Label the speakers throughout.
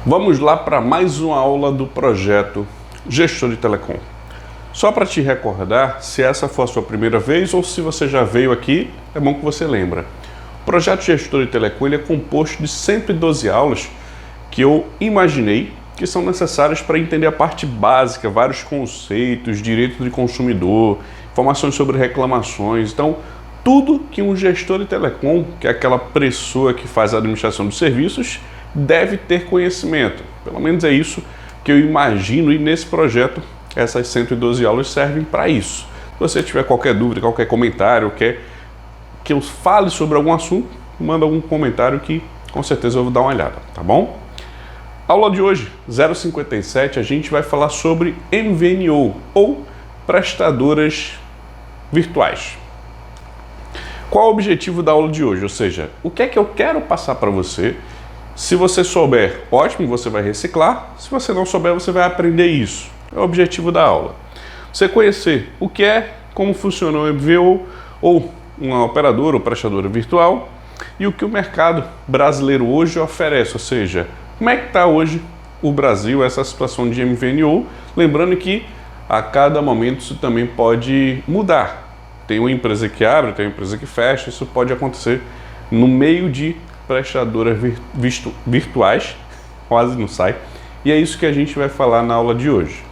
Speaker 1: Vamos lá para mais uma aula do projeto Gestor de Telecom. Só para te recordar, se essa for a sua primeira vez ou se você já veio aqui, é bom que você lembra. O projeto Gestor de Telecom ele é composto de 112 aulas que eu imaginei que são necessárias para entender a parte básica, vários conceitos, direito de consumidor, informações sobre reclamações. Então, tudo que um gestor de telecom, que é aquela pessoa que faz a administração dos serviços, deve ter conhecimento. Pelo menos é isso que eu imagino, e nesse projeto essas 112 aulas servem para isso. Se você tiver qualquer dúvida, qualquer comentário, quer que eu fale sobre algum assunto, manda algum comentário que com certeza eu vou dar uma olhada, tá bom? Aula de hoje, 057, a gente vai falar sobre MVNO, ou prestadoras virtuais. Qual é o objetivo da aula de hoje? Ou seja, o que é que eu quero passar para você? Se você souber, ótimo, você vai reciclar. Se você não souber, você vai aprender isso. É o objetivo da aula. Você conhecer o que é, como funciona o MVNO, ou uma operadora ou prestadora virtual, e o que o mercado brasileiro hoje oferece, ou seja, como é que está hoje o Brasil, essa situação de MVNO, lembrando que a cada momento isso também pode mudar. Tem uma empresa que abre, tem uma empresa que fecha, isso pode acontecer no meio de prestadoras virtuais, quase não sai, e é isso que a gente vai falar na aula de hoje.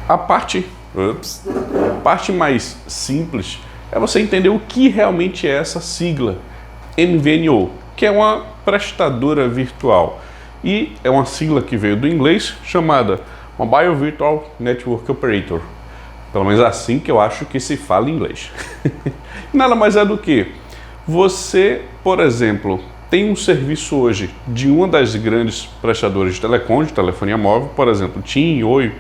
Speaker 1: A parte mais simples é você entender o que realmente é essa sigla MVNO, que é uma prestadora virtual, e é uma sigla que veio do inglês chamada Mobile Virtual Network Operator, pelo menos assim que eu acho que se fala em inglês. Nada mais é do que você, por exemplo, tem um serviço hoje de uma das grandes prestadoras de telecom, de telefonia móvel, por exemplo, TIM, Oi,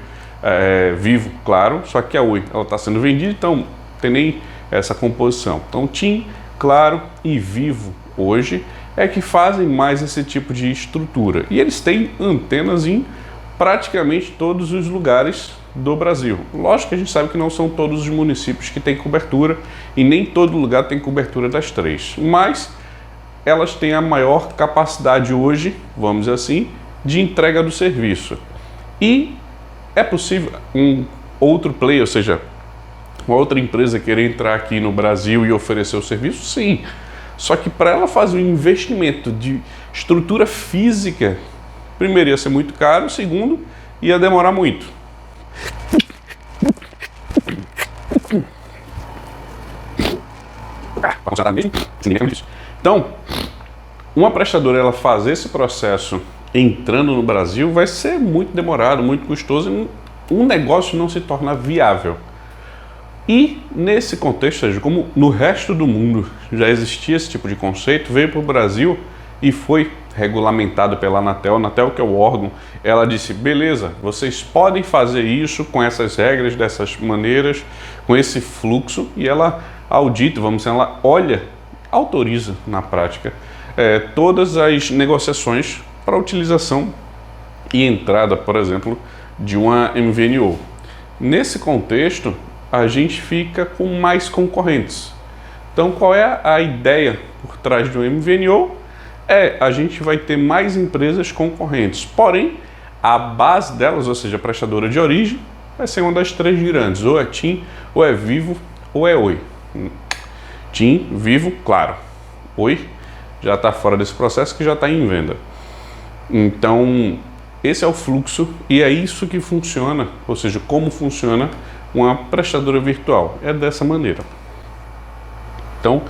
Speaker 1: Vivo, claro, só que a Oi está sendo vendida, então tem nem essa composição. Então TIM, Claro e Vivo hoje é que fazem mais esse tipo de estrutura. E eles têm antenas em praticamente todos os lugares do Brasil. Lógico que a gente sabe que não são todos os municípios que têm cobertura e nem todo lugar tem cobertura das três, mas elas têm a maior capacidade hoje, vamos dizer assim, de entrega do serviço. E é possível um outro player, ou seja, uma outra empresa querer entrar aqui no Brasil e oferecer o serviço? Sim. Só que para ela fazer um investimento de estrutura física, primeiro ia ser muito caro, segundo, ia demorar muito. Então, uma prestadora ela fazer esse processo entrando no Brasil vai ser muito demorado, muito custoso, e um negócio não se torna viável. E nesse contexto, ou seja, como no resto do mundo já existia esse tipo de conceito, veio para o Brasil e foi regulamentado pela Anatel. A Anatel, que é o órgão, ela disse, beleza, vocês podem fazer isso com essas regras, dessas maneiras, com esse fluxo, e ela audita, vamos dizer, ela olha, autoriza na prática todas as negociações para utilização e entrada, por exemplo, de uma MVNO. Nesse contexto, a gente fica com mais concorrentes. Então, qual é a ideia por trás do MVNO? A gente vai ter mais empresas concorrentes, porém, a base delas, ou seja, a prestadora de origem, vai ser uma das três grandes, ou é TIM, ou é Vivo, ou é Oi. TIM, Vivo, Claro. Oi já está fora desse processo, que já está em venda. Então, esse é o fluxo e é isso que funciona, ou seja, como funciona uma prestadora virtual. É dessa maneira. Então,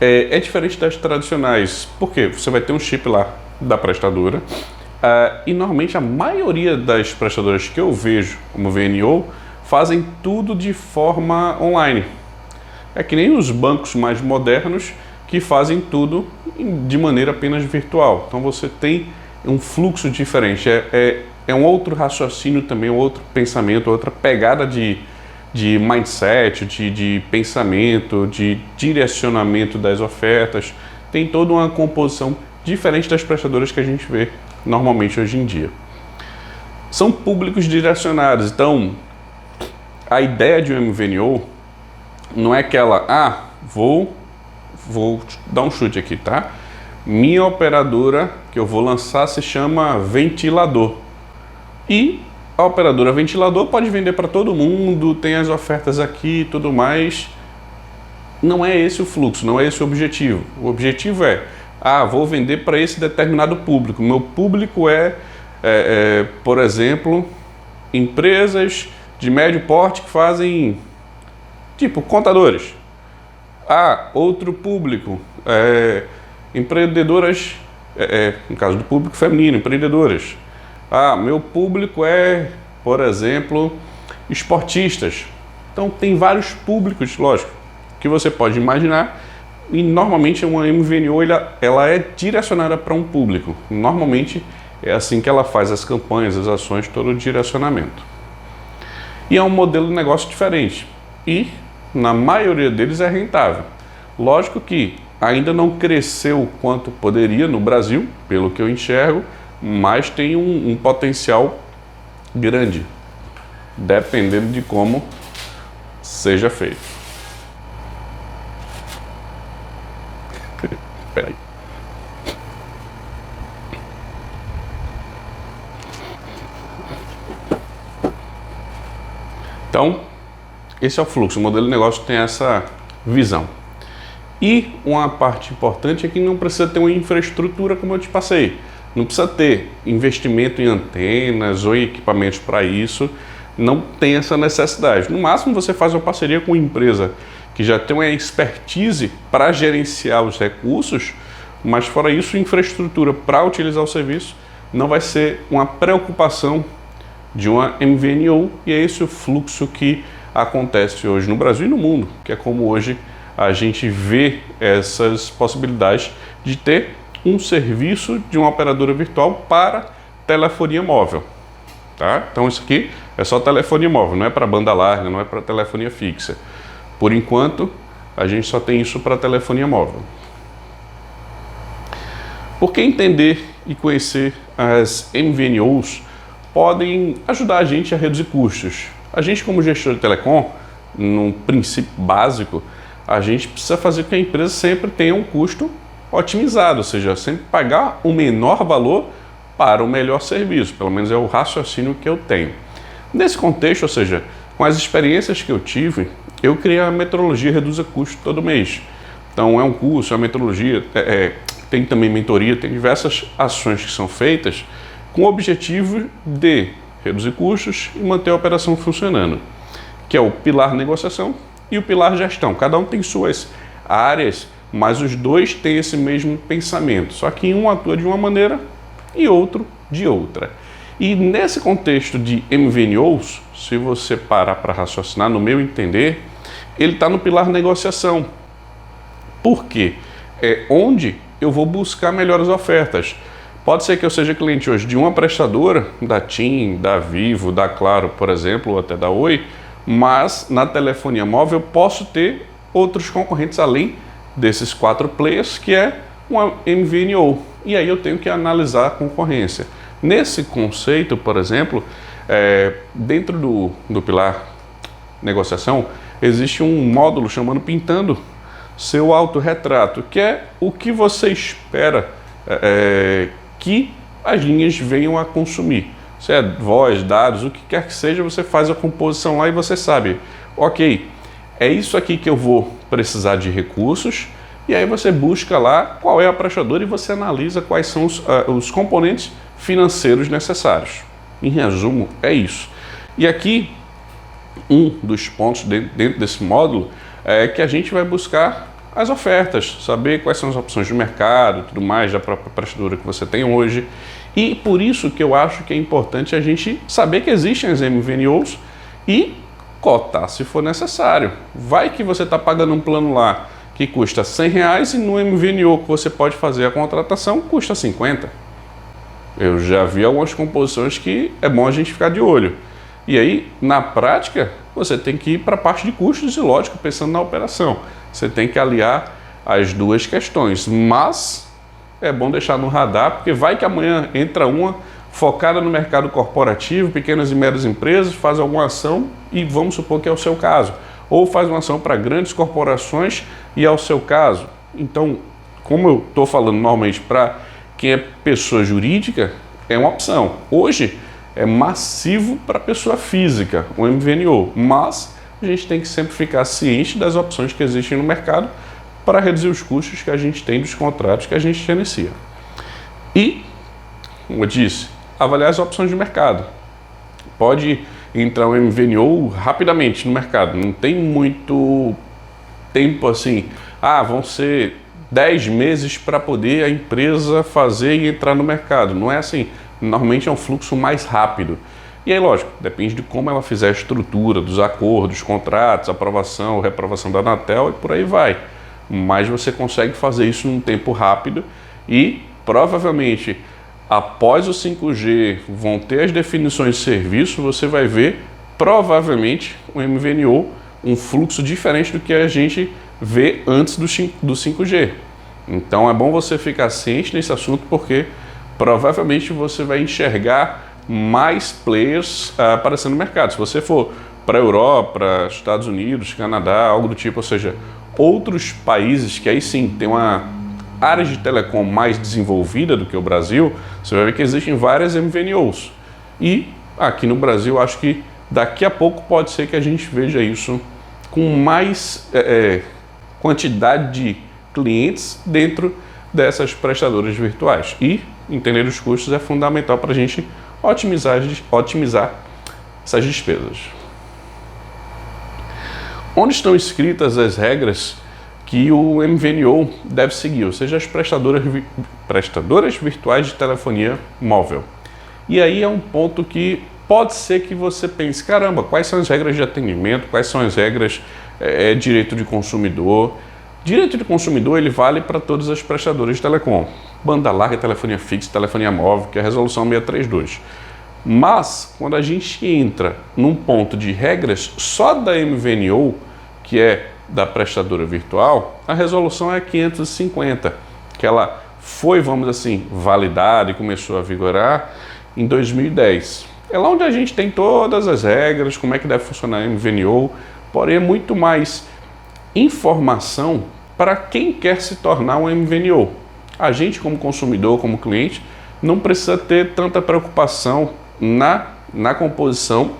Speaker 1: é diferente das tradicionais, porque você vai ter um chip lá da prestadora e normalmente a maioria das prestadoras que eu vejo como VNO fazem tudo de forma online. É que nem os bancos mais modernos que fazem tudo de maneira apenas virtual. Então você tem um fluxo diferente, é um outro raciocínio também, um outro pensamento, outra pegada de mindset, de pensamento, de direcionamento das ofertas. Tem toda uma composição diferente das prestadoras que a gente vê normalmente hoje em dia. São públicos direcionados, então a ideia de um MVNO não é aquela, vou dar um chute aqui, tá? minha operadora que eu vou lançar se chama ventilador. E a operadora ventilador pode vender para todo mundo, tem as ofertas aqui e tudo mais. Não é esse o fluxo, não é esse o objetivo. O objetivo é, vou vender para esse determinado público. Meu público por exemplo, empresas de médio porte que fazem, tipo, contadores. Outro público, empreendedoras, no caso do público feminino, empreendedoras. Meu público por exemplo, esportistas. Então tem vários públicos, lógico, que você pode imaginar, e normalmente uma MVNO ela é direcionada para um público. Normalmente é assim que ela faz as campanhas, as ações, todo o direcionamento. E é um modelo de negócio diferente e na maioria deles é rentável. Lógico que ainda não cresceu quanto poderia no Brasil, pelo que eu enxergo, mas tem um potencial grande, dependendo de como seja feito. Espera aí. Então, esse é o fluxo. O modelo de negócio tem essa visão. E uma parte importante é que não precisa ter uma infraestrutura como eu te passei. Não precisa ter investimento em antenas ou em equipamentos para isso. Não tem essa necessidade. No máximo você faz uma parceria com uma empresa que já tem uma expertise para gerenciar os recursos, mas fora isso, infraestrutura para utilizar o serviço não vai ser uma preocupação de uma MVNO, e é esse o fluxo que acontece hoje no Brasil e no mundo, que é como hoje a gente vê essas possibilidades de ter um serviço de uma operadora virtual para telefonia móvel, tá? Então isso aqui é só telefonia móvel, não é para banda larga, não é para telefonia fixa. Por enquanto, a gente só tem isso para telefonia móvel. Porque entender e conhecer as MVNOs podem ajudar a gente a reduzir custos. A gente, como gestor de telecom, num princípio básico, a gente precisa fazer com que a empresa sempre tenha um custo otimizado, ou seja, sempre pagar o menor valor para o melhor serviço, pelo menos é o raciocínio que eu tenho. Nesse contexto, ou seja, com as experiências que eu tive, eu criei a metodologia Reduza Custo todo mês. Então é um curso, é uma metodologia, tem também mentoria, tem diversas ações que são feitas com o objetivo de reduzir custos e manter a operação funcionando, que é o pilar negociação e o pilar gestão. Cada um tem suas áreas, mas os dois têm esse mesmo pensamento, só que um atua de uma maneira e outro de outra. E nesse contexto de MVNOs, se você parar para raciocinar, no meu entender, ele está no pilar negociação. Por quê? É onde eu vou buscar melhores ofertas. Pode ser que eu seja cliente hoje de uma prestadora, da TIM, da Vivo, da Claro, por exemplo, ou até da Oi, mas na telefonia móvel eu posso ter outros concorrentes além desses 4 players, que é uma MVNO. E aí eu tenho que analisar a concorrência. Nesse conceito, por exemplo, dentro do pilar negociação, existe um módulo chamado Pintando Seu Autorretrato, que é o que você espera que as linhas venham a consumir. Se é voz, dados, o que quer que seja, você faz a composição lá e você sabe, ok, é isso aqui que eu vou precisar de recursos, e aí você busca lá qual é a prestadora e você analisa quais são os componentes financeiros necessários. Em resumo, é isso. E aqui, um dos pontos dentro desse módulo é que a gente vai buscar as ofertas, saber quais são as opções de mercado, tudo mais, da própria prestadora que você tem hoje. E por isso que eu acho que é importante a gente saber que existem as MVNOs e cotar se for necessário. Vai que você está pagando um plano lá que custa R$100 e no MVNO que você pode fazer a contratação custa 50. Eu já vi algumas composições que é bom a gente ficar de olho. E aí, na prática, você tem que ir para a parte de custos e, lógico, pensando na operação. Você tem que aliar as duas questões, mas é bom deixar no radar, porque vai que amanhã entra uma focada no mercado corporativo, pequenas e médias empresas, faz alguma ação e vamos supor que é o seu caso. Ou faz uma ação para grandes corporações e é o seu caso. Então, como eu estou falando normalmente para quem é pessoa jurídica, é uma opção. Hoje é massivo para pessoa física, o MVNO, mas a gente tem que sempre ficar ciente das opções que existem no mercado para reduzir os custos que a gente tem dos contratos que a gente gerencia. E, como eu disse, avaliar as opções de mercado. Pode entrar um MVNO rapidamente no mercado, não tem muito tempo assim, vão ser 10 meses para poder a empresa fazer e entrar no mercado. Não é assim, normalmente é um fluxo mais rápido. E aí, lógico, depende de como ela fizer a estrutura, dos acordos, contratos, aprovação, reprovação da Anatel e por aí vai. Mas você consegue fazer isso num tempo rápido e provavelmente após o 5G vão ter as definições de serviço, você vai ver provavelmente o MVNO, um fluxo diferente do que a gente vê antes do 5G. Então é bom você ficar ciente nesse assunto porque provavelmente você vai enxergar mais players aparecendo no mercado. Se você for para a Europa, Estados Unidos, Canadá, algo do tipo, ou seja, outros países que aí sim tem uma área de telecom mais desenvolvida do que o Brasil, você vai ver que existem várias MVNOs. E aqui no Brasil, acho que daqui a pouco pode ser que a gente veja isso com mais quantidade de clientes dentro dessas prestadoras virtuais. E entender os custos é fundamental para a gente otimizar essas despesas. Onde estão escritas as regras que o MVNO deve seguir, ou seja, as prestadoras virtuais de telefonia móvel. E aí é um ponto que pode ser que você pense, caramba, quais são as regras de atendimento, quais são as regras direito de consumidor. Direito de consumidor ele vale para todas as prestadoras de telecom, banda larga, telefonia fixa, telefonia móvel, que é a resolução 632. Mas quando a gente entra num ponto de regras só da MVNO, que é da prestadora virtual, a resolução é 550, que ela foi, vamos assim, validada e começou a vigorar em 2010. É lá onde a gente tem todas as regras, como é que deve funcionar a MVNO, porém é muito mais informação para quem quer se tornar um MVNO. A gente, como consumidor, como cliente, não precisa ter tanta preocupação na composição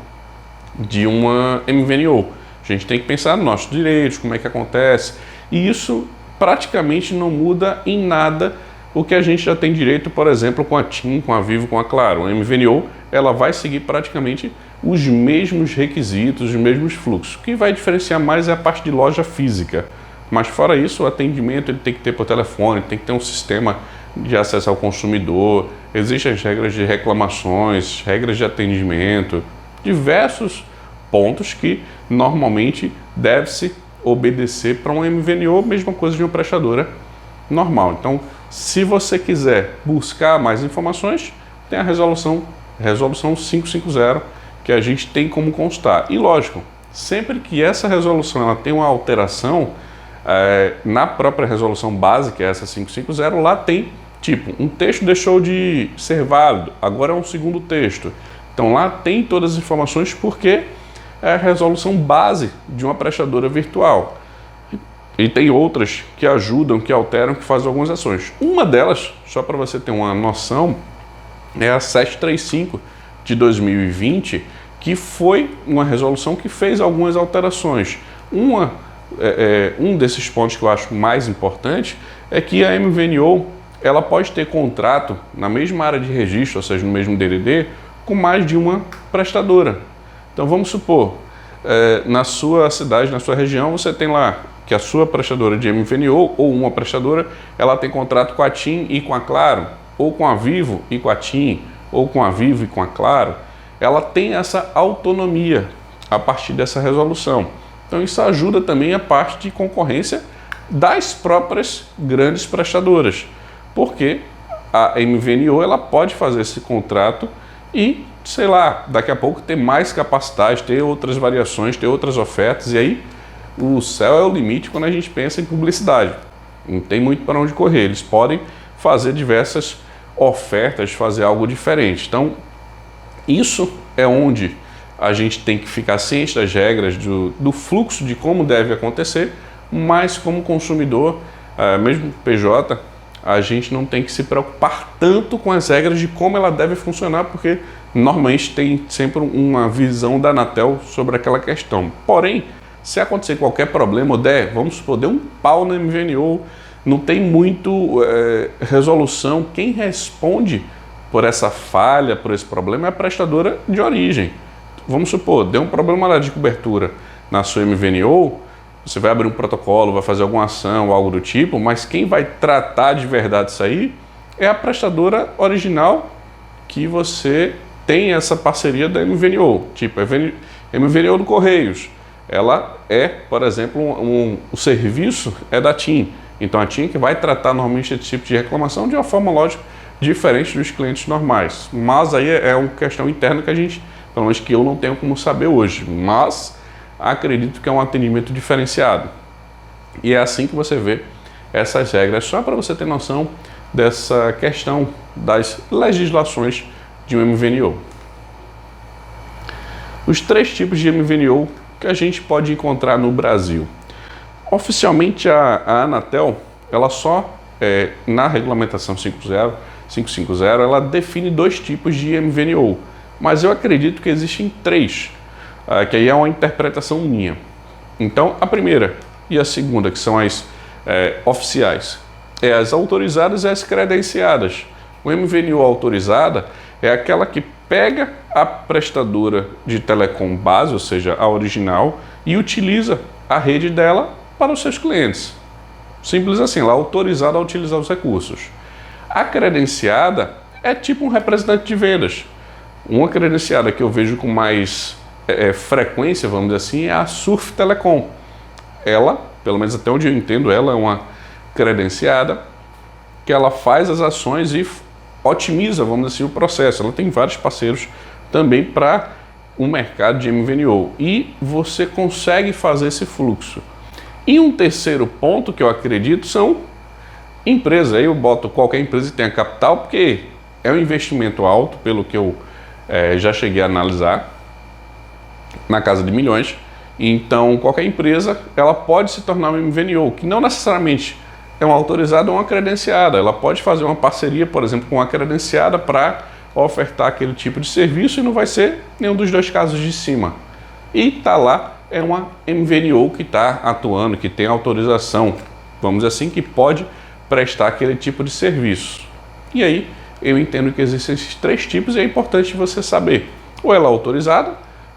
Speaker 1: de uma MVNO. A gente tem que pensar nos nossos direitos, como é que acontece, e isso praticamente não muda em nada o que a gente já tem direito, por exemplo, com a TIM, com a Vivo, com a Claro. A MVNO ela vai seguir praticamente os mesmos requisitos, os mesmos fluxos. O que vai diferenciar mais é a parte de loja física. Mas fora isso, o atendimento ele tem que ter por telefone, tem que ter um sistema de acesso ao consumidor, existem as regras de reclamações, regras de atendimento, diversos pontos que normalmente deve-se obedecer para um MVNO, mesma coisa de uma prestadora normal. Então, se você quiser buscar mais informações, tem a resolução 550, que a gente tem como constar. E lógico, sempre que essa resolução ela tem uma alteração, na própria resolução base, que é essa 550, lá tem, tipo, um texto deixou de ser válido, agora é um segundo texto. Então lá tem todas as informações porque é a resolução base de uma prestadora virtual. E tem outras que ajudam, que alteram, que fazem algumas ações. Uma delas, só para você ter uma noção, é a 735 de 2020, que foi uma resolução que fez algumas alterações. Um desses pontos que eu acho mais importante é que a MVNO ela pode ter contrato na mesma área de registro, ou seja, no mesmo DDD, com mais de uma prestadora. Então vamos supor, na sua cidade, na sua região, você tem lá que a sua prestadora de MVNO ou uma prestadora, ela tem contrato com a TIM e com a Claro, ou com a Vivo e com a TIM, ou com a Vivo e com a Claro. Ela tem essa autonomia a partir dessa resolução. Então isso ajuda também a parte de concorrência das próprias grandes prestadoras, porque a MVNO ela pode fazer esse contrato e, sei lá, daqui a pouco ter mais capacidade, ter outras variações, ter outras ofertas, e aí o céu é o limite quando a gente pensa em publicidade. Não tem muito para onde correr, eles podem fazer diversas ofertas, fazer algo diferente. Então, isso é onde a gente tem que ficar ciente das regras, do fluxo, de como deve acontecer, mas como consumidor, mesmo PJ, a gente não tem que se preocupar tanto com as regras de como ela deve funcionar, porque normalmente tem sempre uma visão da Anatel sobre aquela questão. Porém, se acontecer qualquer problema, vamos supor, deu um pau na MVNO, não tem muito resolução, quem responde por essa falha, por esse problema, é a prestadora de origem. Vamos supor, deu um problema lá de cobertura na sua MVNO, você vai abrir um protocolo, vai fazer alguma ação, algo do tipo, mas quem vai tratar de verdade isso aí é a prestadora original que você tem essa parceria da MVNO, tipo a MVNO do Correios. Ela é, por exemplo, o serviço é da TIM. Então a TIM que vai tratar normalmente esse tipo de reclamação de uma forma, lógico, diferente dos clientes normais. Mas aí é uma questão interna que a gente, pelo menos que eu não tenho como saber hoje. Mas acredito que é um atendimento diferenciado. E é assim que você vê essas regras, só para você ter noção dessa questão das legislações de um MVNO. Os 3 tipos de MVNO que a gente pode encontrar no Brasil. Oficialmente a Anatel, ela só, na regulamentação 550, ela define 2 tipos de MVNO, mas eu acredito que existem 3, que aí é uma interpretação minha. Então, a primeira e a segunda, que são as oficiais, é as autorizadas e as credenciadas. O MVNO autorizada é aquela que pega a prestadora de telecom base, ou seja, a original, e utiliza a rede dela para os seus clientes. Simples assim, ela é autorizada a utilizar os recursos. A credenciada é tipo um representante de vendas. Uma credenciada que eu vejo com mais frequência, vamos dizer assim, é a Surf Telecom. Ela, pelo menos até onde eu entendo, ela é uma credenciada que ela faz as ações e otimiza, vamos dizer assim, o processo. Ela tem vários parceiros também para o mercado de MVNO e você consegue fazer esse fluxo. E um terceiro ponto que eu acredito são empresas. Aí eu boto qualquer empresa que tenha capital, porque é um investimento alto, pelo que eu já cheguei a analisar, na casa de milhões. Então qualquer empresa ela pode se tornar uma MVNO, que não necessariamente é uma autorizada ou uma credenciada. Ela pode fazer uma parceria, por exemplo, com uma credenciada para ofertar aquele tipo de serviço e não vai ser nenhum dos 2 casos de cima. E tá lá, é uma MVNO que está atuando, que tem autorização, vamos dizer assim, que pode prestar aquele tipo de serviço. E aí eu entendo que existem esses 3 tipos e é importante você saber. Ou ela é autorizada,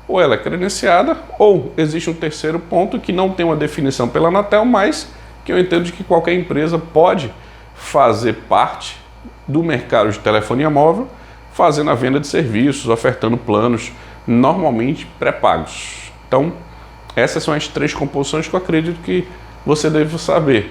Speaker 1: ou ela é credenciada, ou existe um terceiro ponto que não tem uma definição pela Anatel, mas que eu entendo que qualquer empresa pode fazer parte do mercado de telefonia móvel, fazendo a venda de serviços, ofertando planos normalmente pré-pagos. Então, essas são as 3 composições que eu acredito que você deve saber.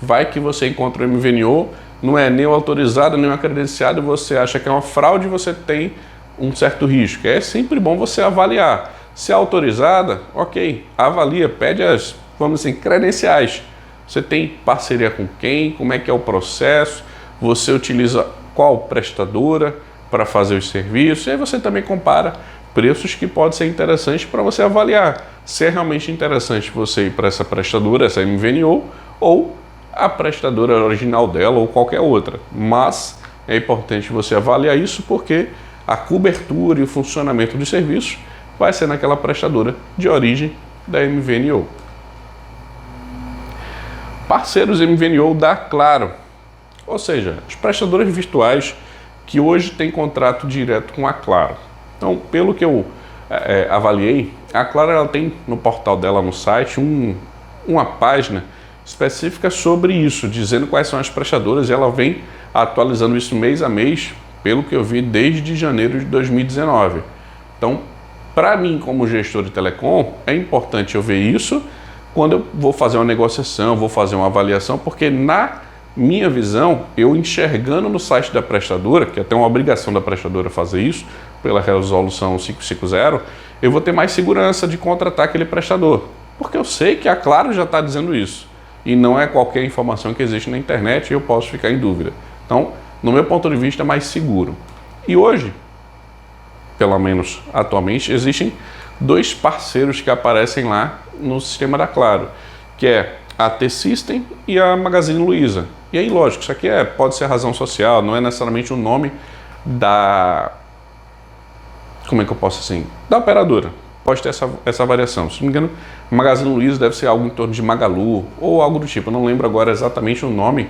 Speaker 1: Vai que você encontra o MVNO, não é nem autorizado, nem credenciado, e você acha que é uma fraude, você tem um certo risco. É sempre bom você avaliar. Se é autorizada, ok, avalia, pede as, vamos dizer, credenciais. Você tem parceria com quem, como é que é o processo, você utiliza qual prestadora para fazer os serviços, e aí você também compara preços que podem ser interessantes para você avaliar se é realmente interessante você ir para essa prestadora, essa MVNO, ou a prestadora original dela ou qualquer outra. Mas é importante você avaliar isso porque a cobertura e o funcionamento dos serviços vai ser naquela prestadora de origem da MVNO. Parceiros MVNO da Claro, ou seja, as prestadoras virtuais que hoje têm contrato direto com a Claro. Então, pelo que eu avaliei, a Claro ela tem no portal dela, no site, uma página específica sobre isso, dizendo quais são as prestadoras, e ela vem atualizando isso mês a mês, pelo que eu vi desde janeiro de 2019. Então, para mim, como gestor de telecom, é importante eu ver isso quando eu vou fazer uma negociação, vou fazer uma avaliação, porque na minha visão, eu enxergando no site da prestadora, que é até uma obrigação da prestadora fazer isso, pela resolução 550, eu vou ter mais segurança de contratar aquele prestador, porque eu sei que a Claro já está dizendo isso, e não é qualquer informação que existe na internet e eu posso ficar em dúvida. Então, no meu ponto de vista, é mais seguro. E hoje, pelo menos atualmente, existem 2 parceiros que aparecem lá no sistema da Claro, que é a T-System e a Magazine Luiza. E aí, lógico, isso aqui pode ser razão social, não é necessariamente o nome da... Como é que eu posso assim? Da operadora. Pode ter essa variação. Se não me engano, Magazine Luiza deve ser algo em torno de Magalu ou algo do tipo. Eu não lembro agora exatamente o nome,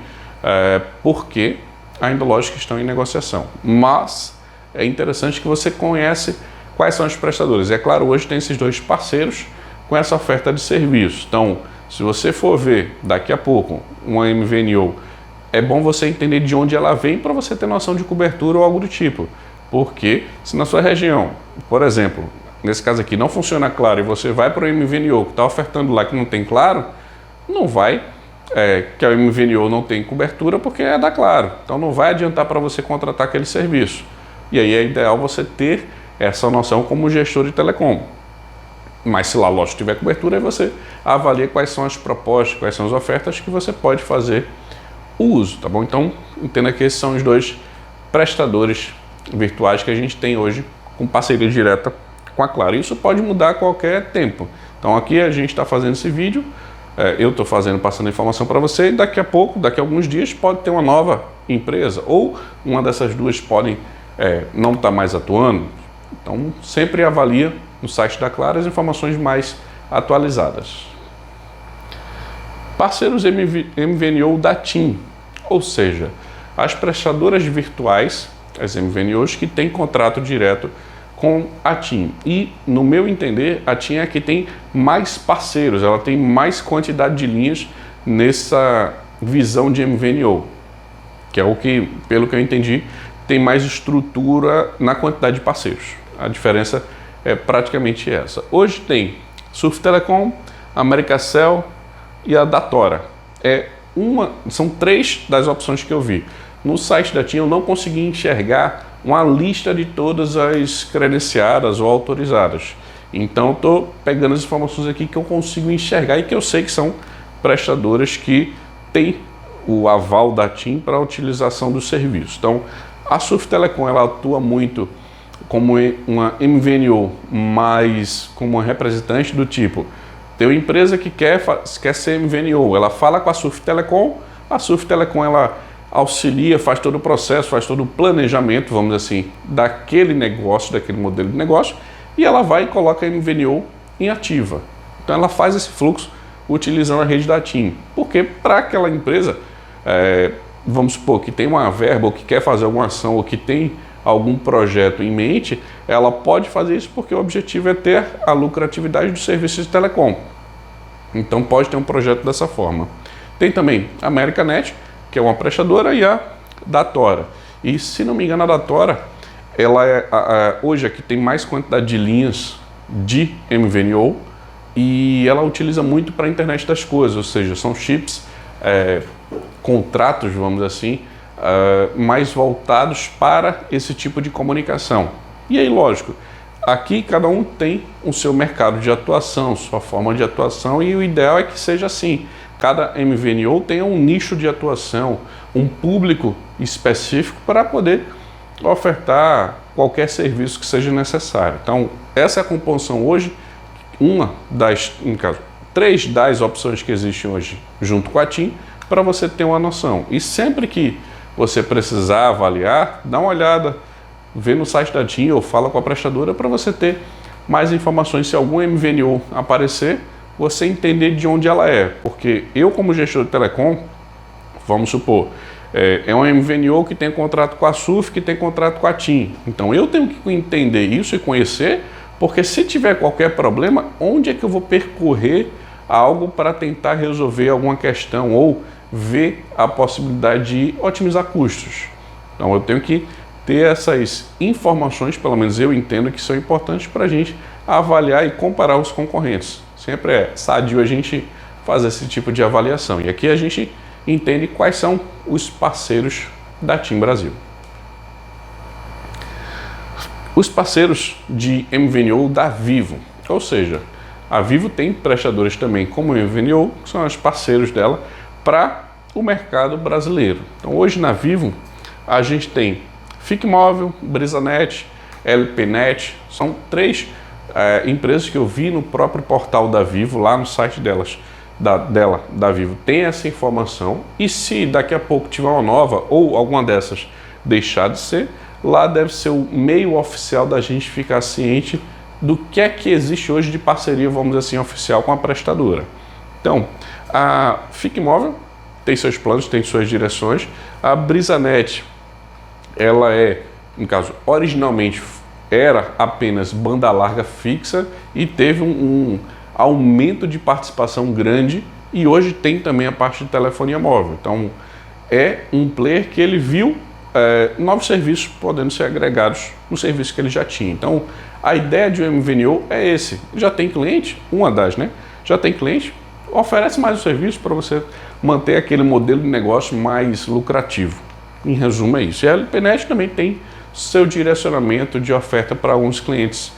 Speaker 1: porque ainda, lógico, estão em negociação. Mas é interessante que você conhece quais são os prestadores. É claro, hoje tem esses dois parceiros com essa oferta de serviço. Então, se você for ver daqui a pouco uma MVNO, é bom você entender de onde ela vem para você ter noção de cobertura ou algo do tipo. Porque se na sua região, por exemplo, nesse caso aqui, não funciona Claro e você vai para o MVNO que está ofertando lá que não tem Claro, não vai, que a MVNO não tem cobertura porque é da Claro. Então não vai adiantar para você contratar aquele serviço. E aí é ideal você ter essa noção como gestor de telecom. Mas se lá, lógico, tiver cobertura, aí você avalia quais são as propostas, quais são as ofertas que você pode fazer o uso, tá bom? Então, entenda que esses são os dois prestadores virtuais que a gente tem hoje com parceria direta com a Claro. Isso pode mudar a qualquer tempo. Então, aqui a gente está fazendo esse vídeo, eu estou passando informação para você, e daqui a pouco, daqui a alguns dias, pode ter uma nova empresa, ou uma dessas duas podem não estar mais atuando. Então, sempre avalia no site da Claro as informações mais atualizadas. Parceiros MVNO da TIM, ou seja, as prestadoras virtuais, as MVNOs que têm contrato direto com a TIM. E, no meu entender, a TIM é a que tem mais parceiros, ela tem mais quantidade de linhas nessa visão de MVNO, que é o que, pelo que eu entendi, tem mais estrutura na quantidade de parceiros. A diferença é praticamente essa. Hoje tem Surf Telecom, Americacel e a Datora. São três das opções que eu vi. No site da TIM eu não consegui enxergar uma lista de todas as credenciadas ou autorizadas. Então eu estou pegando as informações aqui que eu consigo enxergar e que eu sei que são prestadoras que têm o aval da TIM para a utilização do serviço. Então a Surf Telecom ela atua muito como uma MVNO, mas como uma representante do tipo, tem uma empresa que quer ser MVNO, ela fala com a Surf Telecom ela auxilia, faz todo o processo, faz todo o planejamento, vamos dizer assim, daquele negócio, daquele modelo de negócio, e ela vai e coloca a MVNO em ativa. Então ela faz esse fluxo utilizando a rede da TIM, porque para aquela empresa, vamos supor que tem uma verba, ou que quer fazer alguma ação, ou que tem algum projeto em mente, ela pode fazer isso porque o objetivo é ter a lucratividade dos serviços de telecom. Então pode ter um projeto dessa forma. Tem também a Americanet, que é uma prestadora, e a Datora. E se não me engano, a Datora, ela hoje aqui tem mais quantidade de linhas de MVNO e ela utiliza muito para a internet das coisas, ou seja, são chips, contratos, vamos dizer assim, mais voltados para esse tipo de comunicação. E aí, lógico, aqui cada um tem o seu mercado de atuação, sua forma de atuação, e o ideal é que seja assim. Cada MVNO tenha um nicho de atuação, um público específico para poder ofertar qualquer serviço que seja necessário. Então, essa é a composição hoje, três das opções que existem hoje junto com a TIM, para você ter uma noção. E sempre que você precisar avaliar, dá uma olhada, vê no site da TIM ou fala com a prestadora para você ter mais informações. Se algum MVNO aparecer, você entender de onde ela é. Porque eu, como gestor de telecom, vamos supor, é um MVNO que tem contrato com a SUF, que tem contrato com a TIM. Então eu tenho que entender isso e conhecer, porque se tiver qualquer problema, onde é que eu vou percorrer algo para tentar resolver alguma questão ou ver a possibilidade de otimizar custos. Então eu tenho que ter essas informações, pelo menos eu entendo que são importantes para a gente avaliar e comparar os concorrentes. Sempre é sadio a gente fazer esse tipo de avaliação. E aqui a gente entende quais são os parceiros da TIM Brasil. Os parceiros de MVNO da Vivo, ou seja, a Vivo tem prestadores também como MVNO, que são os parceiros dela, para o mercado brasileiro. Então hoje na Vivo a gente tem Ficmóvel, Brisanet, LPNet, são três empresas que eu vi no próprio portal da Vivo, lá no site delas. da Vivo tem essa informação, e se daqui a pouco tiver uma nova ou alguma dessas deixar de ser, lá deve ser o meio oficial da gente ficar ciente do que é que existe hoje de parceria, vamos dizer assim, oficial com a prestadora. Então, a Fique Móvel tem seus planos, tem suas direções. A Brisanet, ela no caso, originalmente era apenas banda larga fixa e teve um aumento de participação grande, e hoje tem também a parte de telefonia móvel. Então, é um player que ele viu novos serviços podendo ser agregados no serviço que ele já tinha. Então, a ideia de um MVNO é esse. Já tem cliente, já tem cliente, oferece mais um serviço para você manter aquele modelo de negócio mais lucrativo. Em resumo, é isso. E a LPNet também tem seu direcionamento de oferta para alguns clientes.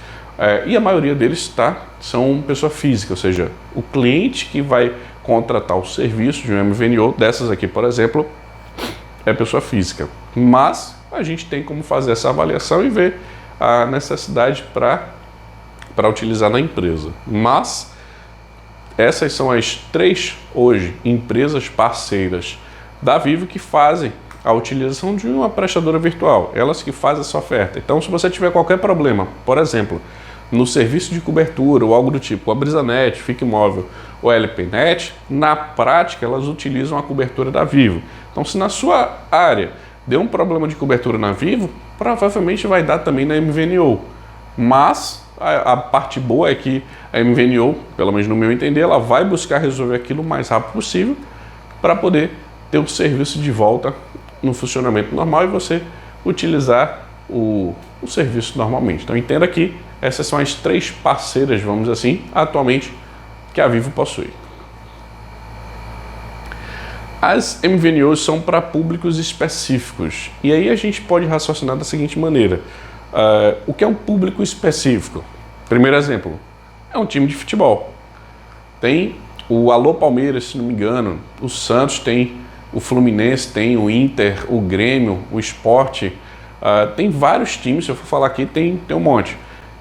Speaker 1: E a maioria deles são pessoa física, ou seja, o cliente que vai contratar o serviço de um MVNO, dessas aqui, por exemplo, é pessoa física. Mas a gente tem como fazer essa avaliação e ver a necessidade para utilizar na empresa. Mas essas são as 3, hoje, empresas parceiras da Vivo que fazem a utilização de uma prestadora virtual. Elas que fazem essa oferta. Então, se você tiver qualquer problema, por exemplo, no serviço de cobertura ou algo do tipo, a Brisanet, Fique Móvel ou a LPNet, na prática elas utilizam a cobertura da Vivo. Então, se na sua área deu um problema de cobertura na Vivo, provavelmente vai dar também na MVNO. Mas a parte boa é que a MVNO, pelo menos no meu entender, ela vai buscar resolver aquilo o mais rápido possível para poder ter o serviço de volta no funcionamento normal e você utilizar o serviço normalmente. Então entenda que essas são as 3 parceiras, vamos dizer assim, atualmente que a Vivo possui. As MVNOs são para públicos específicos, e aí a gente pode raciocinar da seguinte maneira. O que é um público específico? Primeiro exemplo, é um time de futebol. Tem o Alô Palmeiras, se não me engano, o Santos tem, o Fluminense tem, o Inter, o Grêmio, o Sport, tem vários times, se eu for falar aqui, tem um monte,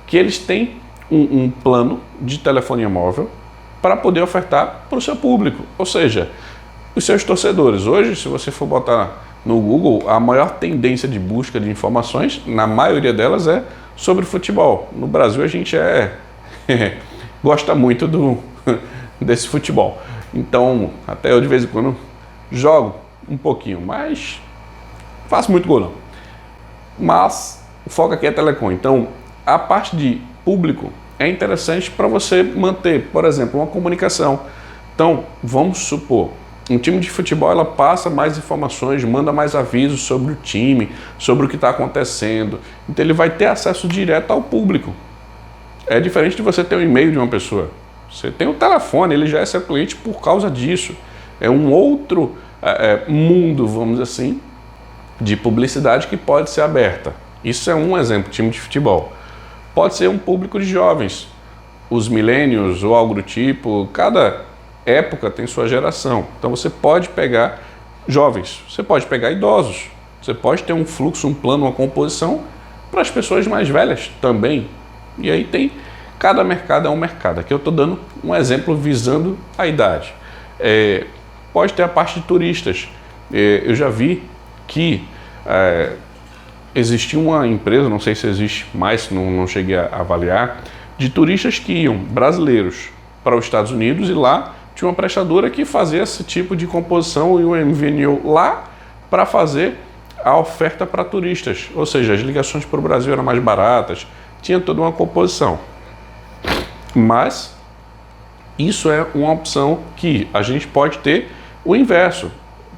Speaker 1: que eles têm um plano de telefonia móvel para poder ofertar para o seu público, ou seja, os seus torcedores. Hoje, se você for botar no Google, a maior tendência de busca de informações, na maioria delas, é sobre futebol. No Brasil, a gente gosta muito desse futebol. Então, até eu de vez em quando jogo um pouquinho, mas faço muito gol não. Mas o foco aqui é telecom. Então, a parte de público é interessante para você manter, por exemplo, uma comunicação. Então, vamos supor, um time de futebol, ela passa mais informações, manda mais avisos sobre o time, sobre o que está acontecendo. Então ele vai ter acesso direto ao público. É diferente de você ter um e-mail de uma pessoa. Você tem o telefone, ele já é seu cliente por causa disso. É um outro mundo, vamos dizer assim, de publicidade que pode ser aberta. Isso é um exemplo, time de futebol. Pode ser um público de jovens, os millennials ou algo do tipo, cada época tem sua geração. Então você pode pegar jovens, você pode pegar idosos, você pode ter um fluxo, um plano, uma composição para as pessoas mais velhas também. E aí tem, cada mercado é um mercado. Aqui eu estou dando um exemplo visando a idade. Pode ter a parte de turistas. Eu já vi que existia uma empresa, não sei se existe mais, não cheguei a avaliar, de turistas que iam, brasileiros, para os Estados Unidos, e lá tinha uma prestadora que fazia esse tipo de composição e o MVNO lá para fazer a oferta para turistas. Ou seja, as ligações para o Brasil eram mais baratas, tinha toda uma composição. Mas isso é uma opção que a gente pode ter o inverso.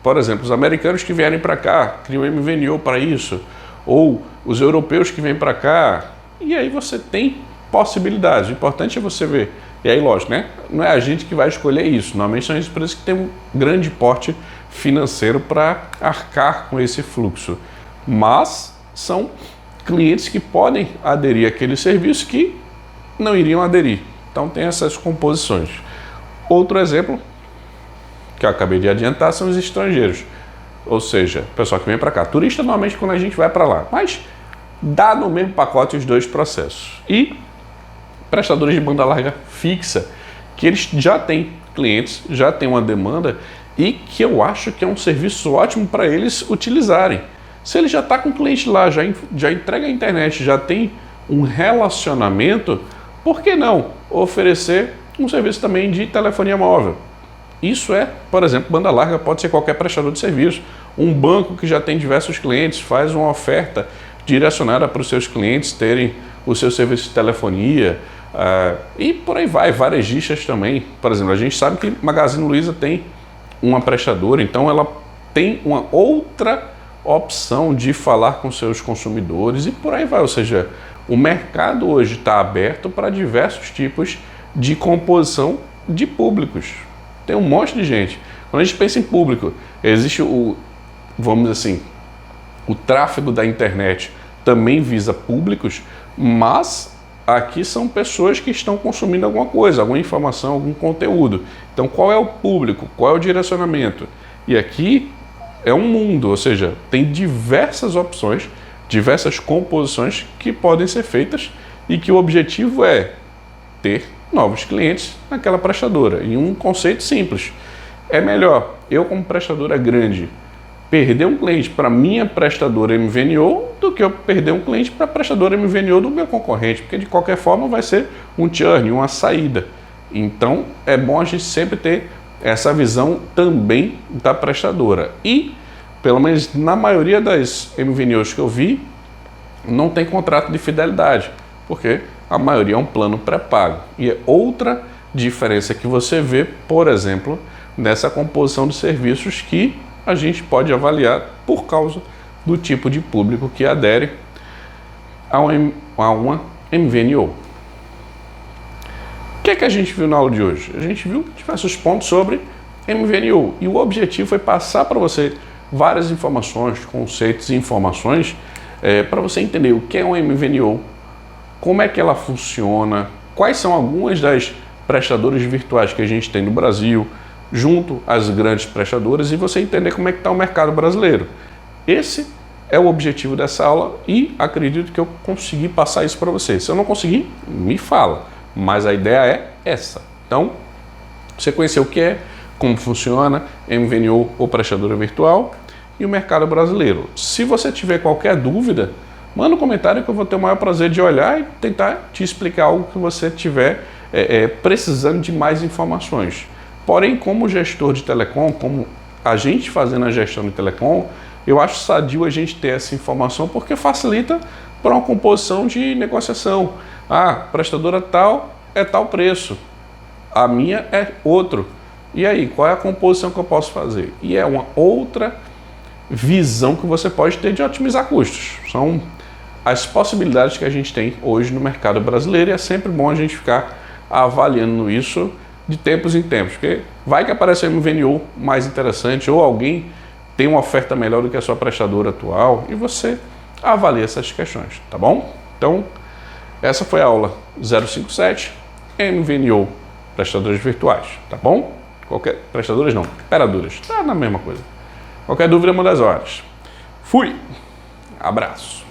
Speaker 1: Por exemplo, os americanos que vierem para cá criam MVNO para isso, ou os europeus que vêm para cá, e aí você tem possibilidades. O importante é você ver. E aí, lógico, né? Não é a gente que vai escolher isso. Normalmente são as empresas que têm um grande porte financeiro para arcar com esse fluxo. Mas são clientes que podem aderir àquele serviço que não iriam aderir. Então tem essas composições. Outro exemplo que eu acabei de adiantar são os estrangeiros. Ou seja, o pessoal que vem para cá. Turista normalmente quando a gente vai para lá. Mas dá no mesmo pacote os dois processos. E prestadores de banda larga fixa, que eles já têm clientes, já tem uma demanda e que eu acho que é um serviço ótimo para eles utilizarem. Se ele já está com o cliente lá, já entrega a internet, já tem um relacionamento, por que não oferecer um serviço também de telefonia móvel? Isso é, por exemplo, banda larga, pode ser qualquer prestador de serviço. Um banco que já tem diversos clientes faz uma oferta direcionada para os seus clientes terem o seu serviço de telefonia, e por aí vai, varejistas também. Por exemplo, a gente sabe que Magazine Luiza tem uma prestadora, então ela tem uma outra opção de falar com seus consumidores e por aí vai. Ou seja, o mercado hoje está aberto para diversos tipos de composição de públicos. Tem um monte de gente. Quando a gente pensa em público, existe vamos dizer assim, o tráfego da internet também visa públicos, mas aqui são pessoas que estão consumindo alguma coisa, alguma informação, algum conteúdo. Então, qual é o público? Qual é o direcionamento? E aqui é um mundo, ou seja, tem diversas opções, diversas composições que podem ser feitas e que o objetivo é ter novos clientes naquela prestadora. E um conceito simples. É melhor eu, como prestadora grande, perder um cliente para minha prestadora MVNO do que eu perder um cliente para a prestadora MVNO do meu concorrente, porque de qualquer forma vai ser um churn, uma saída. Então é bom a gente sempre ter essa visão também da prestadora. E, pelo menos na maioria das MVNOs que eu vi, não tem contrato de fidelidade, porque a maioria é um plano pré-pago. E é outra diferença que você vê, por exemplo, nessa composição de serviços que a gente pode avaliar por causa do tipo de público que adere a uma MVNO. O que é que a gente viu na aula de hoje? A gente viu diversos pontos sobre MVNO e o objetivo foi passar para você várias informações, conceitos e informações para você entender o que é uma MVNO, como é que ela funciona, quais são algumas das prestadoras virtuais que a gente tem no Brasil, junto às grandes prestadoras, e você entender como é que está o mercado brasileiro. Esse é o objetivo dessa aula e acredito que eu consegui passar isso para você. Se eu não conseguir, me fala, mas a ideia é essa. Então, você conheceu o que é, como funciona, MVNO ou prestadora virtual e o mercado brasileiro. Se você tiver qualquer dúvida, manda um comentário que eu vou ter o maior prazer de olhar e tentar te explicar algo que você tiver precisando de mais informações. Porém, como gestor de telecom, como a gente fazendo a gestão de telecom, eu acho sadio a gente ter essa informação porque facilita para uma composição de negociação. Prestadora tal é tal preço, a minha é outro. E aí, qual é a composição que eu posso fazer? E é uma outra visão que você pode ter de otimizar custos. São as possibilidades que a gente tem hoje no mercado brasileiro e é sempre bom a gente ficar avaliando isso de tempos em tempos, porque vai que aparece um MVNO mais interessante ou alguém tem uma oferta melhor do que a sua prestadora atual e você avalia essas questões, tá bom? Então, essa foi a aula 057, MVNO, prestadoras virtuais, tá bom? Prestadoras não, operadoras, tá na mesma coisa. Qualquer dúvida, manda as horas. Fui! Abraço!